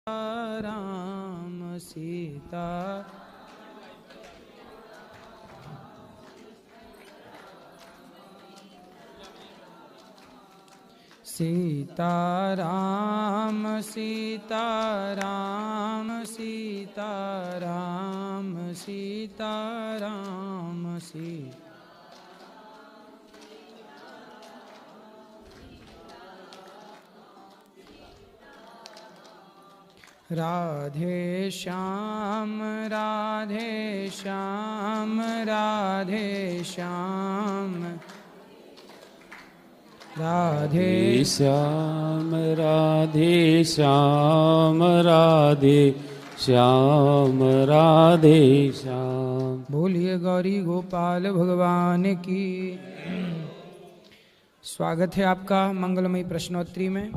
राम सीता सीताराम सीताराम सीताराम सीताराम सीता राधे श्याम राधे श्याम राधे श्याम राधे श्याम राधे श्याम राधे श्याम राधे श्याम। बोलिए गौरी गोपाल भगवान की। स्वागत है आपका मंगलमयी प्रश्नोत्तरी में।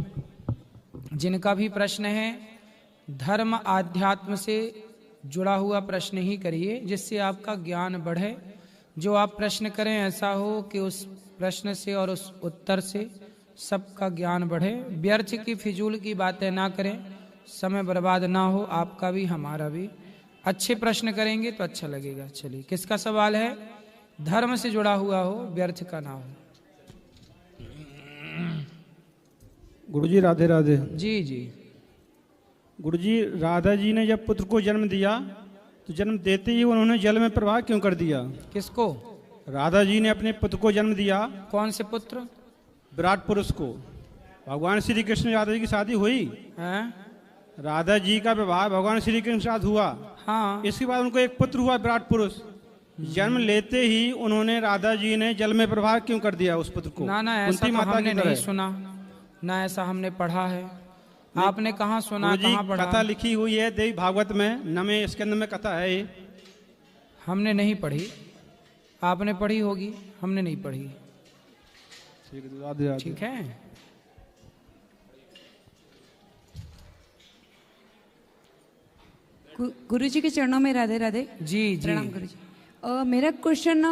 जिनका भी प्रश्न है धर्म आध्यात्म से जुड़ा हुआ प्रश्न ही करिए, जिससे आपका ज्ञान बढ़े। जो आप प्रश्न करें ऐसा हो कि उस प्रश्न से और उस उत्तर से सबका ज्ञान बढ़े। व्यर्थ की फिजूल की बातें ना करें, समय बर्बाद ना हो, आपका भी हमारा भी। अच्छे प्रश्न करेंगे तो अच्छा लगेगा। चलिए, किसका सवाल है? धर्म से जुड़ा हुआ हो, व्यर्थ का ना हो। गुरुजी राधे राधे। जी जी। गुरुजी, राधा जी ने जब पुत्र को जन्म दिया तो जन्म देते ही उन्होंने जल में प्रवाह क्यों कर दिया? किसको? राधा जी ने अपने पुत्र को जन्म दिया। कौन से पुत्र? विराट पुरुष को। भगवान श्री कृष्ण राधा जी की शादी हुई हैं? राधा जी का विवाह भगवान श्री कृष्ण के साथ हुआ। हाँ। इसके बाद उनको एक पुत्र हुआ विराट पुरुष। जन्म लेते ही उन्होंने राधा जी ने जल में प्रवाह क्यों कर दिया उस पुत्र को? ना ना, ऐसा तो हमने नहीं सुना, ना ऐसा हमने पढ़ा है। आपने कहाँ सुना, कहाँ पढ़ा? कथा लिखी हुई है देवी भागवत में, नवे स्कंद में कथा है ये। हमने नहीं पढ़ी, आपने पढ़ी होगी, हमने नहीं पढ़ी। ठीक है। गुरुजी के चरणों में राधे राधे। जी जी। प्रणाम गुरुजी। मेरा क्वेश्चन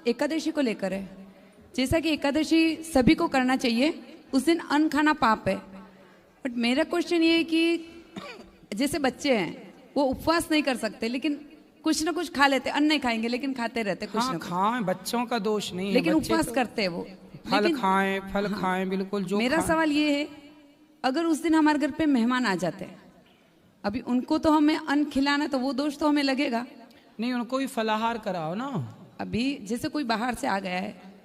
एकादशी को लेकर है। जैसा कि एकादशी सभी को करना चाहिए, उस दिन अन्न खाना पाप है, बट मेरा क्वेश्चन ये है कि जैसे बच्चे हैं वो उपवास नहीं कर सकते, लेकिन कुछ ना कुछ खा लेते। अन्न नहीं खाएंगे लेकिन खाते रहते कुछ हाँ, ना कुछ। खाएं, बच्चों का दोष नहीं है, लेकिन उपवास तो करते हैं वो। फल खाएं, फल खाएं, बिल्कुल। जो मेरा सवाल ये है, अगर उस दिन हमारे घर पे मेहमान आ जाते हैं, अभी उनको तो हमें अन्न खिलाना, तो वो दोष तो हमें लगेगा नहीं। उनको भी फलाहार कराओ ना। अभी जैसे कोई बाहर से आ गया है,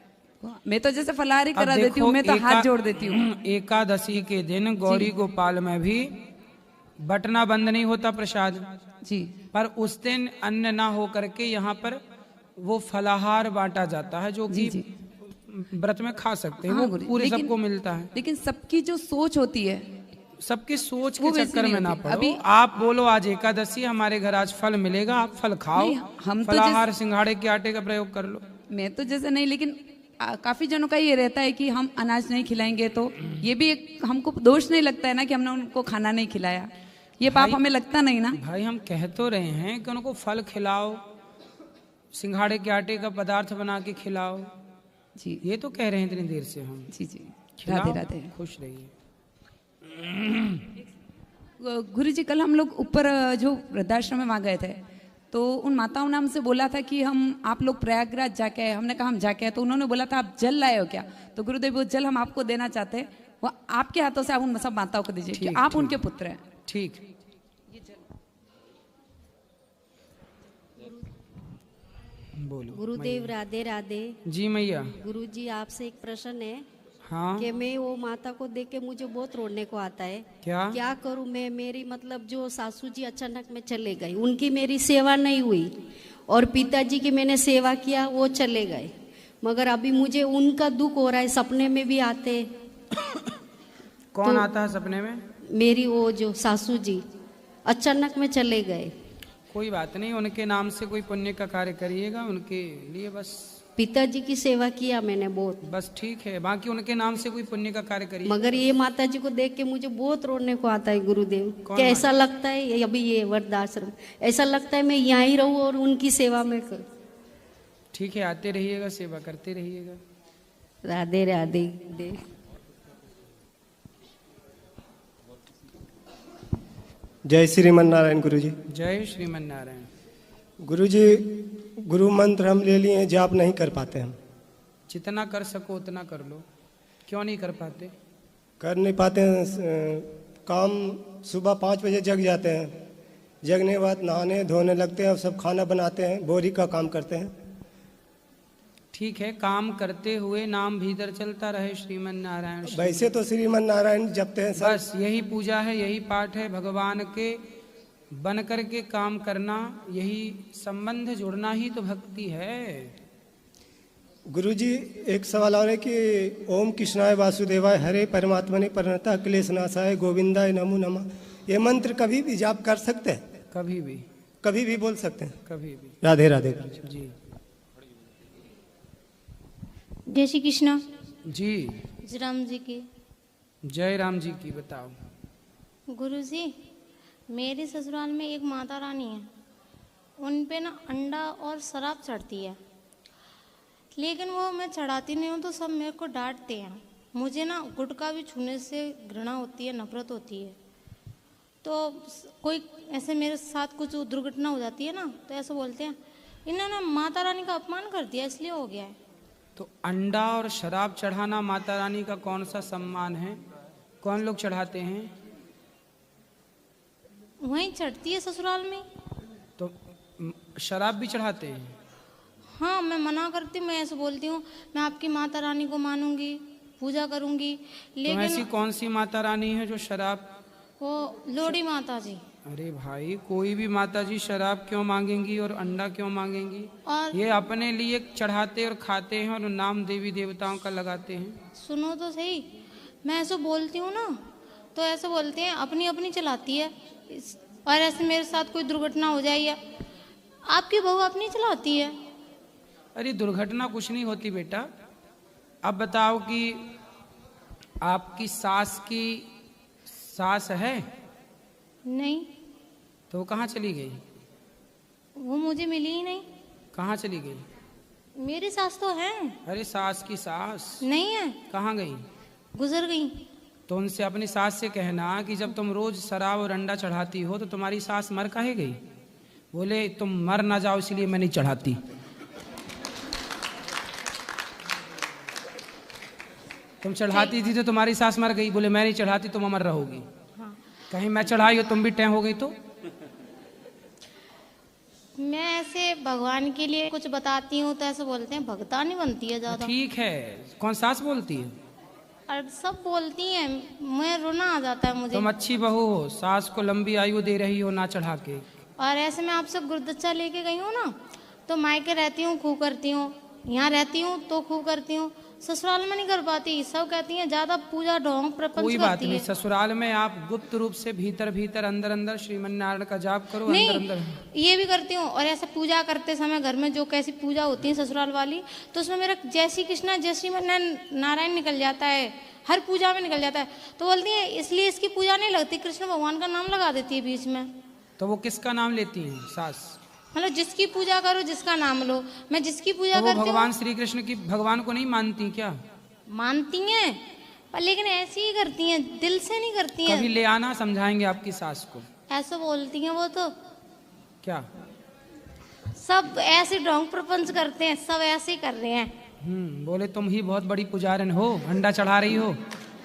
मैं तो जैसे फलाहार ही करा देती हूँ, मैं तो हाथ जोड़ देती हूँ। एकादशी के दिन गौरी गोपाल में भी बटना बंद नहीं होता प्रसाद जी, पर उस दिन अन्न ना हो करके यहाँ पर वो फलाहार बांटा जाता है, जो कि व्रत में खा सकते हैं। हाँ, वो पूरे सबको मिलता है। लेकिन सबकी जो सोच होती है, सबकी सोच के चक्कर में ना पड़ो। अभी आप बोलो आज एकादशी, हमारे घर आज फल मिलेगा, आप फल खाओ। हम तो फलाहार सिंघाड़े के आटे का प्रयोग कर लो। मैं तो जैसे नहीं, लेकिन काफी जनों का ये रहता है कि हम अनाज नहीं खिलाएंगे, तो ये भी एक हमको दोष नहीं लगता है ना कि हमने उनको खाना नहीं खिलाया? ये पाप हमें लगता नहीं ना? भाई हम कह तो रहे हैं कि उनको फल खिलाओ, सिंघाड़े के आटे का पदार्थ बना के खिलाओ। जी, ये तो कह रहे हैं इतनी देर से हम। जी जी। राधे राधे। खुश रहिए। गुरुजी, कल हम लोग ऊपर जो वृद्धाश्रम में वहाँ गए थे, तो उन माताओं ने हमसे बोला था कि हम आप लोग प्रयागराज जाके आए। हमने कहा हम जाके आए, तो उन्होंने बोला था आप जल लाए हो क्या? तो गुरुदेव वो जल हम आपको देना चाहते हैं, वो आपके हाथों से आप उन सब माताओं को दीजिए कि आप उनके पुत्र हैं। ठीक। बोलो। गुरुदेव राधे राधे। जी मैया। गुरुजी, आपसे एक प्रश्न है। हाँ। कि मैं वो माता को देख के मुझे बहुत रोने को आता है। क्या करूं मैं? मेरी मतलब जो सासू जी अचानक में चले गई, उनकी मेरी सेवा नहीं हुई, और पिताजी की मैंने सेवा किया, वो चले गए, मगर अभी मुझे उनका दुख हो रहा है। सपने में भी आते। कौन आता है सपने में? मेरी वो जो सासू जी अचानक में चले गए। कोई बात नहीं, उनके नाम से कोई पुण्य का कार्य करिएगा उनके लिए। बस पिताजी की सेवा किया मैंने बहुत, बस ठीक है। बाकी उनके नाम से कोई पुण्य का कार्य करिए। मगर ये माता जी को देख के मुझे बहुत रोने को आता है गुरुदेव। क्या ऐसा लगता है अभी ये वृद्धाश्रम, ऐसा लगता है मैं यहाँ ही रहूं और उनकी सेवा में करूं। ठीक है, आते रहिएगा, सेवा करते रहिएगा। राधे राधे। जय श्रीमन नारायण गुरुजी। जय श्रीमन नारायण। गुरुजी, गुरु मंत्र हम ले लिए, जाप नहीं कर पाते हम। जितना कर सको उतना कर लो। क्यों नहीं कर पाते? कर नहीं पाते हैं। काम सुबह 5 बजे जग जाते हैं, जगने के बाद नहाने धोने लगते हैं और सब खाना बनाते हैं, बोरी का काम करते हैं। ठीक है, काम करते हुए नाम भीतर चलता रहे श्रीमन नारायण। वैसे तो श्रीमन नारायण जपते हैं सब। बस यही पूजा है, यही पाठ है। भगवान के बन कर के काम करना, यही संबंध जुड़ना ही तो भक्ति है। गुरुजी, एक सवाल और है कि ओम कृष्णाय वासुदेवाय हरे परमात्मने प्रणतः क्लेशनाशाय गोविंदाय नमो नमः, ये मंत्र कभी भी जाप कर सकते हैं? कभी भी बोल सकते हैं? कभी भी। राधे राधे जी। जय श्री कृष्ण जी। राम जी की जय। राम जी की। बताओ। गुरुजी, मेरे ससुराल में एक माता रानी है, उन पे ना अंडा और शराब चढ़ती है, लेकिन वो मैं चढ़ाती नहीं हूँ तो सब मेरे को डांटते हैं। मुझे ना गुटखा भी छूने से घृणा होती है, नफरत होती है। तो कोई ऐसे मेरे साथ कुछ दुर्घटना हो जाती है ना, तो ऐसे बोलते हैं इन्होंने माता रानी का अपमान कर दिया, इसलिए हो गया है। तो अंडा और शराब चढ़ाना माता रानी का कौन सा सम्मान है? कौन लोग चढ़ाते हैं? वहीं चढ़ती है ससुराल में। तो शराब भी चढ़ाते हैं? हाँ, मैं मना करती हूँ, मैं ऐसे बोलती हूँ मैं आपकी माता रानी को मानूंगी, पूजा करूंगी, लेकिन तो ऐसी कौन सी माता रानी है जो शराब? वो लोड़ी माता जी। अरे भाई, कोई भी माता जी शराब क्यों मांगेंगी और अंडा क्यों मांगेंगी? और ये अपने लिए चढ़ाते और खाते हैं और नाम देवी देवताओं का लगाते हैं। सुनो तो सही, मैं ऐसे बोलती हूँ ना, तो ऐसे बोलते हैं अपनी अपनी चलाती है, और ऐसे मेरे साथ कोई दुर्घटना हो जाए या आपकी बहू अपनी चलाती है। अरे दुर्घटना कुछ नहीं होती बेटा। अब बताओ कि आपकी सास है? नहीं। तो वो कहाँ चली गई? वो मुझे मिली ही नहीं। कहाँ चली गई? मेरी सास तो है। अरे सास की सास नहीं है। कहाँ गई? गुजर गई। तो उनसे, अपनी सास से कहना कि जब तुम रोज शराब और अंडा चढ़ाती हो तो तुम्हारी सास मर काहे गई? बोले तुम मर ना जाओ इसलिए मैं नहीं चढ़ाती। तुम चढ़ाती थी तो तुम्हारी सास मर गई, बोले मैं नहीं चढ़ाती तुम अमर रहोगी। हाँ। कहीं मैं चढ़ाई हो तुम भी टैं हो गई तो? मैं ऐसे भगवान के लिए कुछ बताती हूँ तो ऐसे बोलते हैं भगता नहीं बनती है ज्यादा। ठीक है, कौन सास बोलती है? और सब बोलती हैं, मैं रोना आ जाता है मुझे। तुम अच्छी बहू हो, सास को लंबी आयु दे रही हो ना चढ़ा के। और ऐसे मैं आपसे गुरुदक्षा लेके गई हूँ ना, तो मायके रहती हूँ खूब करती हूँ, यहाँ रहती हूँ तो खूब करती हूँ, ससुराल में नहीं कर पाती। सब कहती हैं ज्यादा पूजा ढोंग प्रपंच कोई बात करती नहीं, है। ससुराल में आप गुप्त रूप से भीतर भीतर अंदर अंदर श्रीमन नारायण का जाप करो। नहीं, अंदर अंदर ये भी करती हूँ। और ऐसे पूजा करते समय घर में जो कैसी पूजा होती है ससुराल वाली, तो उसमें मेरा जय श्री कृष्णा जय श्रीमन नारायण निकल जाता है, हर पूजा में निकल जाता है। तो बोलती है इसलिए इसकी पूजा नहीं लगती, कृष्ण भगवान का नाम लगा देती है बीच में। तो वो किसका नाम लेती है सास? मतलब जिसकी पूजा करो जिसका नाम लो, मैं जिसकी पूजा तो वो करती हूँ। भगवान श्री कृष्ण की, भगवान को नहीं मानती क्या? मानती हैं पर लेकिन ऐसे ही करती हैं, दिल से नहीं करती हैं। कभी ले आना, समझाएंगे आपकी सास को। ऐसे बोलती हैं वो तो। क्या? सब ऐसे ढोंग प्रपंच करते हैं, सब ऐसे ही कर रहे हैं। बोले तुम ही बहुत बड़ी पुजारन हो, अंडा चढ़ा रही हो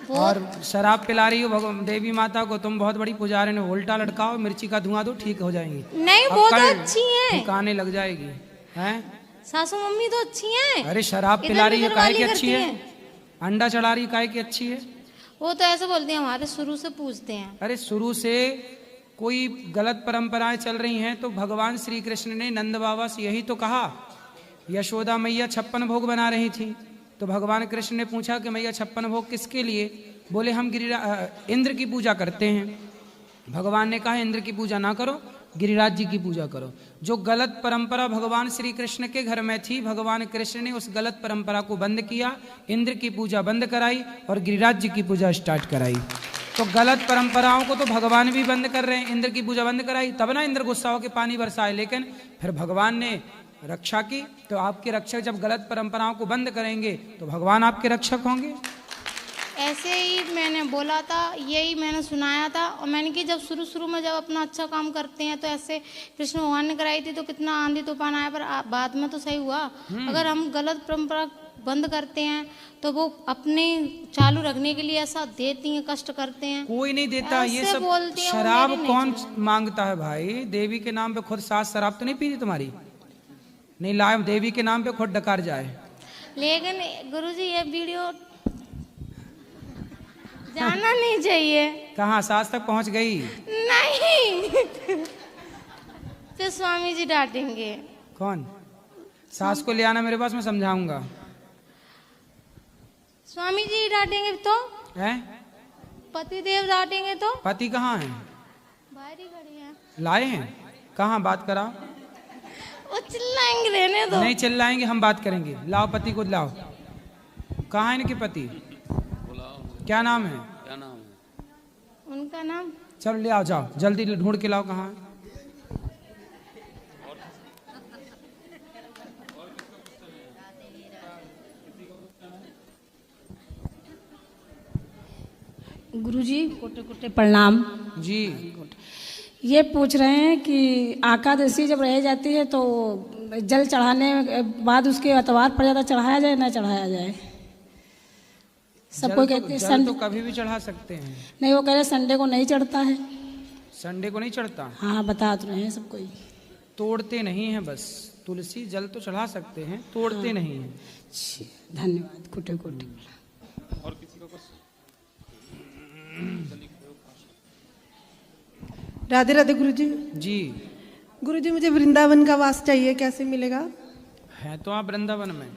और शराब पिला रही हो देवी माता को, तुम बहुत बड़ी पुजारन हो। उल्टा लटकाओ, मिर्ची का धुआं दो, ठीक हो जाएंगी। नहीं, वो तो अच्छी हैं, ठिकाने लग जाएगी। हैं सासू मम्मी तो अच्छी हैं। अरे शराब पिला रही है काहे की अच्छी है? अंडा चढ़ा रही काहे की अच्छी है? वो तो ऐसे बोलते हैं हमारे शुरू से पूछते हैं। अरे शुरू से कोई गलत परंपराएं चल रही हैं तो भगवान श्री कृष्ण ने नंद बाबा से यही तो कहा। यशोदा मैया 56 भोग बना रही थी तो भगवान कृष्ण ने पूछा कि मैया 56 भोग किसके लिए? बोले हम इंद्र की पूजा करते हैं। भगवान ने कहा इंद्र की पूजा ना करो, गिरिराज जी की पूजा करो। जो गलत परंपरा भगवान श्री कृष्ण के घर में थी, भगवान कृष्ण ने उस गलत परंपरा को बंद किया, इंद्र की पूजा बंद कराई और गिरिराज जी की पूजा स्टार्ट कराई। तो गलत परंपराओं को तो भगवान भी बंद कर रहे हैं, इंद्र की पूजा बंद कराई, तब ना इंद्र गुस्सा होकर पानी बरसाए। लेकिन फिर भगवान ने रक्षा की, तो आपके रक्षक जब गलत परंपराओं को बंद करेंगे तो भगवान आपके रक्षक होंगे। ऐसे ही मैंने बोला था, यही मैंने सुनाया था। और मैंने कि जब शुरू में जब अपना अच्छा काम करते हैं तो ऐसे कृष्ण भगवान ने कराई थी तो कितना आंधी तूफान आया, पर बाद में तो सही हुआ। अगर हम गलत परंपरा बंद करते हैं तो वो अपने चालू रखने के लिए ऐसा देती हैं, कष्ट करते हैं। कोई नहीं देता ये सब। शराब कौन मांगता है भाई? देवी के नाम पे खुद सास शराब तो नहीं पीती तुम्हारी? नहीं लाए देवी के नाम पे खुद डकार जाए। लेकिन गुरुजी ये वीडियो जाना नहीं चाहिए। कहाँ सास तक पहुंच गई? नहीं तो स्वामी जी डांटेंगे। कौन? सास को ले आना मेरे पास, मैं समझाऊंगा। स्वामी जी डांटेंगे तो हैं? पति देव डांटेंगे तो? पति कहाँ है? बाहर ही खड़े हैं। लाए हैं? कहाँ? बात कराओ। वो चिल्लाएंगे, रहने दो। नहीं चिल्लाएंगे, हम बात करेंगे। लाओ पति को लाओ। कहाँ है इनके पति? क्या नाम है? क्या नाम है उनका? नाम चलो ले आओ, जाओ जल्दी ढूंढ के लाओ। कहाँ है? गुरुजी कोटे कोटे प्रणाम जी। ये पूछ रहे हैं कि एकादशी जब रह जाती है तो जल चढ़ाने के बाद उसके अतवार पड़ जाता, चढ़ाया जाए ना चढ़ाया जाए? सबको कहते हैं जल तो कभी भी चढ़ा सकते हैं। नहीं, वो कह रहे संडे को नहीं चढ़ता है। संडे को नहीं चढ़ता? हाँ बता तो रहे हैं सबको। तोड़ते नहीं है बस। तुलसी जल तो चढ़ा सकते हैं, तोड़ते नहीं है। धन्यवाद। कोटे कोटे। और किसी को राधे राधे गुरुजी। जी गुरुजी, मुझे वृंदावन का वास चाहिए, कैसे मिलेगा? है तो आप वृंदावन में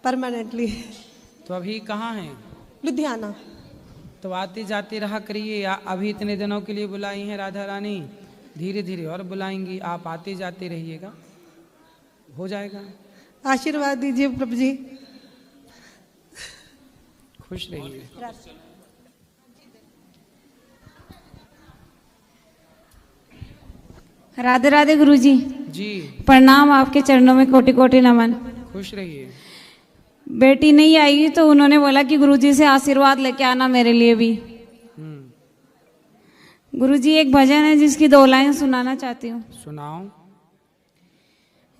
परमानेंटली। तो अभी कहाँ हैं? लुधियाना। तो आते जाते रहा करिए। अभी इतने दिनों के लिए बुलाई हैं राधा रानी, धीरे धीरे और बुलाएंगी। आप आते जाते रहिएगा, हो जाएगा। आशीर्वाद दीजिए प्रभु जी। खुश रहिए। राधे राधे गुरुजी। जी प्रणाम, आपके चरणों में कोटि कोटि नमन। खुश रहिए। बेटी नहीं आई तो उन्होंने बोला कि गुरुजी से आशीर्वाद लेके आना मेरे लिए भी। गुरुजी एक भजन है जिसकी 2 लाइन सुनाना चाहती हूँ। सुनाओ।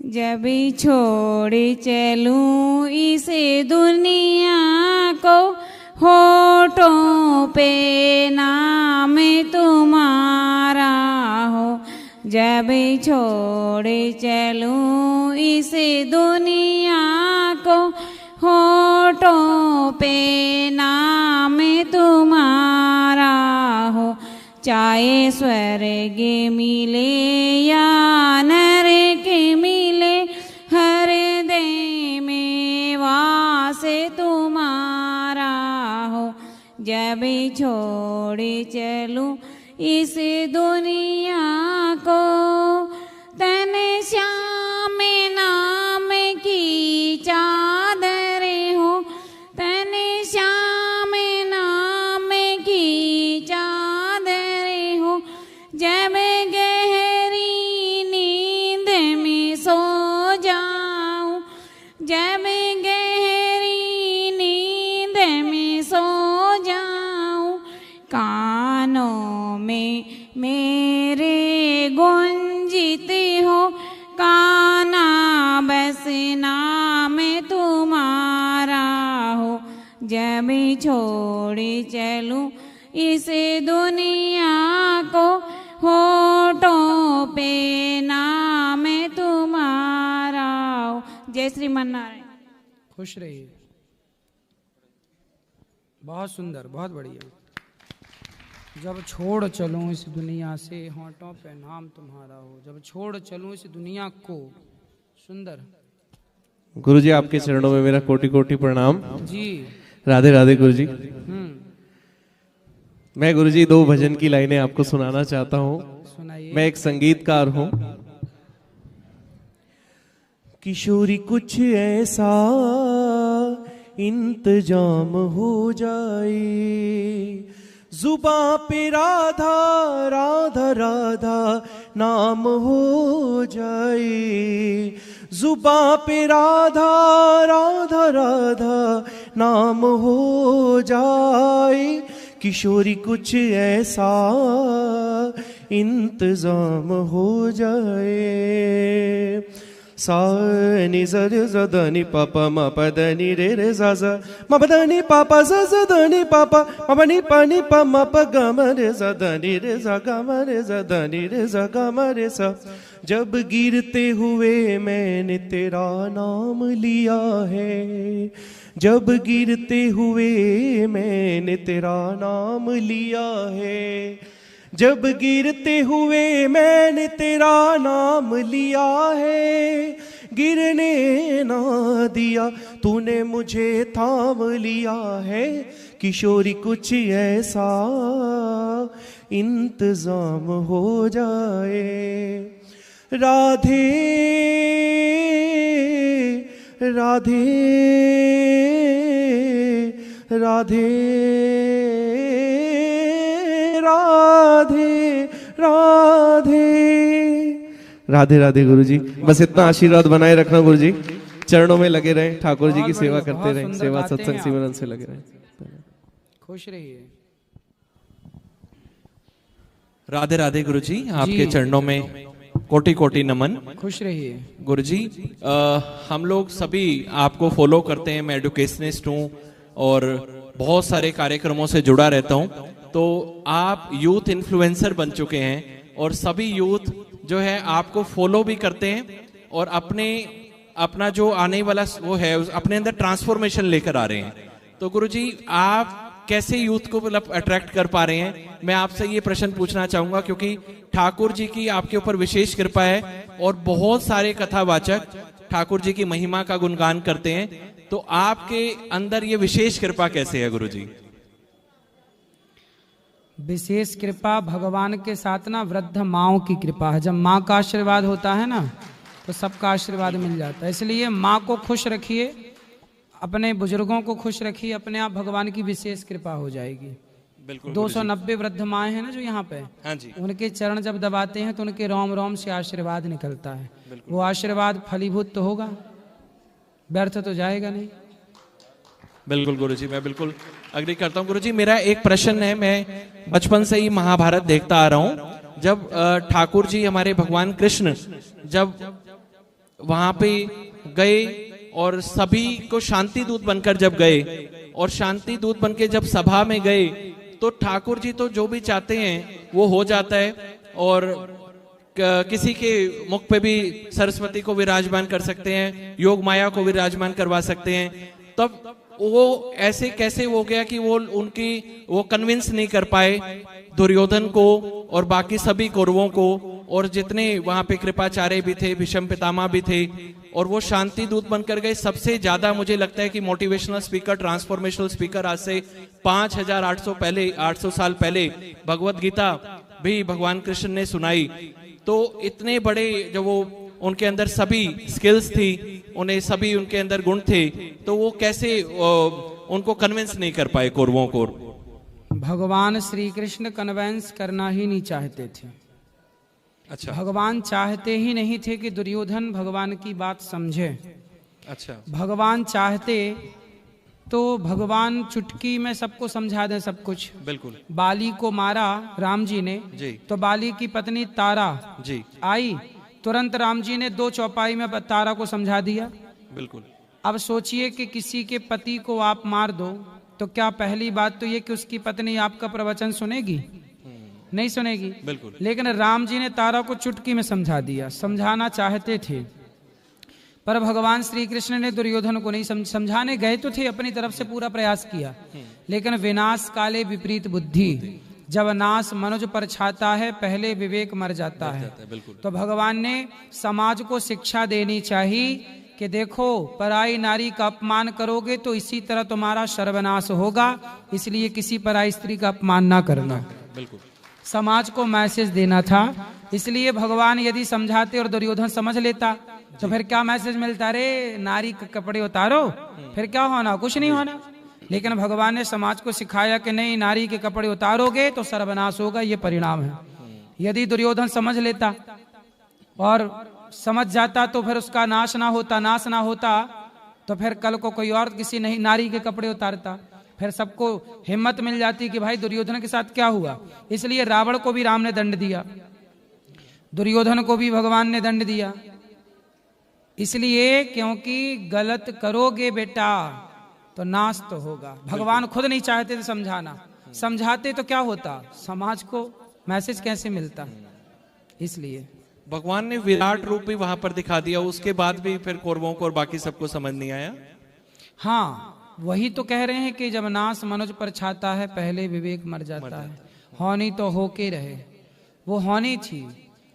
जब छोड़ चलूं इस दुनिया को, होठों पे नाम तुम्हारा हो। जब छोड़ चलूं इस दुनिया को, होठों पे नाम तुम्हारा हो। चाहे स्वर्ग मिले या नरक मिले, हृदय में वास तुम्हारा हो। जब छोड़ चलूं इस दुनिया को, तन श्याम नाम की चादर हो। तन श्याम नाम की चादर हो। जब गहरी नींद में सो जाऊं, जब गहरी नींद में सो जाऊं, कानों में मेरे गुंजित हो। काना बस नाम तुम्हारा हो। जब छोड़ चलूं इस दुनिया को, होठों पे नाम तुम्हारा हो। जय श्रीमन नारायण। खुश रहिए। बहुत सुंदर, बहुत बढ़िया। जब छोड़ चलूं इस दुनिया से, होठों पे नाम तुम्हारा हो। जब छोड़ चलूं इस दुनिया को। सुंदर। गुरुजी आपके चरणों में मेरा कोटि कोटि प्रणाम। जी राधे राधे गुरुजी। मैं गुरुजी 2 भजन की लाइनें आपको सुनाना चाहता हूँ। सुनाइए। मैं एक संगीतकार हूँ। किशोरी कुछ ऐसा इंतजाम हो जाए, जुबां पे राधा राधा राधा नाम हो जाए। जुबां पे राधा राधा राधा नाम हो जाए, किशोरी कुछ ऐसा इंतजाम हो जाए। सा नि ज रे ज द नि प प म प द नि रे रे ज ज म प द नि प प ज ज द नि प प म प नि प नि प म प ग म रे ज द नि रे ज ग म रे ज द नि रे ज ग म रे स। जब गिरते हुए मैंने तेरा नाम लिया है, जब गिरते हुए मैंने तेरा नाम लिया है, जब गिरते हुए मैंने तेरा नाम लिया है, गिरने ना दिया तूने मुझे थाम लिया है, किशोरी कुछ ऐसा इंतजाम हो जाए। राधे राधे राधे राधे राधे राधे राधे। गुरुजी बस इतना आशीर्वाद बनाए रखना गुरुजी, चरणों में लगे रहें, ठाकुर जी की सेवा करते रहें, सेवा सत्संग सिमरन से लगे रहें। खुश रहिए। राधे राधे गुरुजी, आपके चरणों में कोटि कोटि नमन। खुश रहिए गुरुजी। हम लोग सभी आपको फॉलो करते हैं, मैं एडुकेशनिस्ट हूँ और बहुत सारे कार्यक्रमों से जुड़ा रहता हूँ। तो आप यूथ इन्फ्लुएंसर बन चुके हैं और सभी यूथ जो है आपको फॉलो भी करते हैं और अपना जो आने वाला वो है अपने अंदर ट्रांसफॉर्मेशन लेकर आ रहे हैं। तो गुरुजी आप कैसे यूथ को मतलब अट्रैक्ट कर पा रहे हैं, मैं आपसे ये प्रश्न पूछना चाहूंगा, क्योंकि ठाकुर जी की आपके ऊपर विशेष कृपा है और बहुत सारे कथावाचक ठाकुर जी की महिमा का गुणगान करते हैं, तो आपके अंदर ये विशेष कृपा कैसे है गुरुजी? विशेष कृपा भगवान के साथ ना वृद्ध माँओं की कृपा है। जब माँ का आशीर्वाद होता है ना तो सबका आशीर्वाद मिल जाता है। इसलिए माँ को खुश रखिए, अपने बुजुर्गों को खुश रखिए, अपने आप भगवान की विशेष कृपा हो जाएगी। बिल्कुल 290 वृद्ध माएँ हैं ना जो यहाँ पे, हाँ जी, उनके चरण जब दबाते हैं तो उनके रोम रोम से आशीर्वाद निकलता है। वो आशीर्वाद फलीभूत तो होगा, व्यर्थ तो जाएगा नहीं। बिल्कुल गुरुजी, मैं बिल्कुल अग्री करता हूँ। गुरुजी मेरा एक प्रश्न है, मैं बचपन से ही महाभारत देखता आ रहा हूँ। जब ठाकुर जी हमारे भगवान कृष्ण जब वहां पे गए और सभी को शांति दूत बनकर जब गए और शांति दूत बनकर जब सभा में गए तो ठाकुर जी तो जो भी चाहते हैं वो हो जाता है और किसी के मुख पे भी सरस्वती को विराजमान कर सकते हैं, योग माया को विराजमान करवा सकते हैं। तब वो ऐसे कैसे हो गया कि वो कन्विंस नहीं कर पाए दुर्योधन को और बाकी सभी कौरवों को, और जितने वहां पे कृपाचार्य भी थे, भीष्म पितामह भी थे, और वो शांति दूत बनकर गए। सबसे ज्यादा मुझे लगता है कि मोटिवेशनल स्पीकर, ट्रांसफॉर्मेशनल स्पीकर आज से 5800 साल पहले भगवत गीता भी भगवान कृष्ण ने सुनाई। तो इतने बड़े जो वो उनके अंदर सभी स्किल्स थी, उन्हें सभी उनके अंदर गुण थे, तो वो कैसे उनको कन्विंस नहीं कर पाए कौरवों को? भगवान श्री कृष्ण कन्विंस करना ही नहीं चाहते थे। अच्छा। भगवान चाहते ही नहीं थे कि दुर्योधन भगवान की बात समझे। अच्छा। भगवान चाहते तो भगवान चुटकी में सबको समझा दें सब कुछ। बिल्कुल। बाली को मारा राम जी ने जी। तो बाली की पत्नी तारा जी आई, तुरंत राम जी ने 2 चौपाई में तारा को समझा दिया। बिल्कुल। अब सोचिए कि किसी के पति को आप मार दो तो क्या पहली बात तो ये कि उसकी पत्नी आपका प्रवचन सुनेगी? नहीं सुनेगी। बिल्कुल। लेकिन राम जी ने तारा को चुटकी में समझा दिया। समझाना चाहते थे पर भगवान श्री कृष्ण ने दुर्योधन को नहीं समझाने गए तो थे, अपनी तरफ से पूरा प्रयास किया, लेकिन विनाश काले विपरीत बुद्धि, जब नाश मनुज पर छाता है पहले विवेक मर जाता है। तो भगवान ने समाज को शिक्षा देनी चाहिए कि देखो पराई नारी का अपमान करोगे तो इसी तरह तुम्हारा सर्वनाश होगा, इसलिए किसी पराई स्त्री का अपमान ना करना। बिल्कुल। समाज को मैसेज देना था। इसलिए भगवान यदि समझाते और दुर्योधन समझ लेता तो फिर क्या मैसेज मिलता? रे नारी के कपड़े उतारो, फिर क्या होना? कुछ नहीं होना। लेकिन भगवान ने समाज को सिखाया कि नहीं, नारी के कपड़े उतारोगे तो सर्वनाश होगा, ये परिणाम है। यदि दुर्योधन समझ लेता और समझ जाता तो फिर उसका नाश ना होता तो फिर कल को कोई और किसी नहीं नारी के कपड़े उतारता, फिर सबको हिम्मत मिल जाती कि भाई दुर्योधन के साथ क्या हुआ। इसलिए रावण को भी राम ने दंड दिया, दुर्योधन को भी भगवान ने दंड दिया, इसलिए क्योंकि गलत करोगे बेटा तो नाश तो होगा। भगवान खुद नहीं चाहते थे समझाना, समझाते तो क्या होता, समाज को मैसेज कैसे मिलता। इसलिए भगवान ने विराट रूप भी वहां पर दिखा दिया, उसके बाद भी फिर कौरवों को और बाकी सबको समझ नहीं आया। हाँ, वही तो कह रहे हैं कि जब नाश मनुज पर छाता है पहले विवेक मर जाता है। होनी तो होके रहे, वो होनी थी।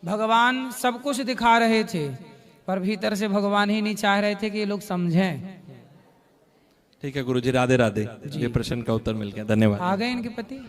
भगवान सब कुछ दिखा रहे थे पर भीतर से भगवान ही नहीं चाह रहे थे कि ये लोग समझें। ठीक है गुरुजी, राधे राधे। ये प्रश्न का उत्तर मिल गया, धन्यवाद। आ गए इनके पति।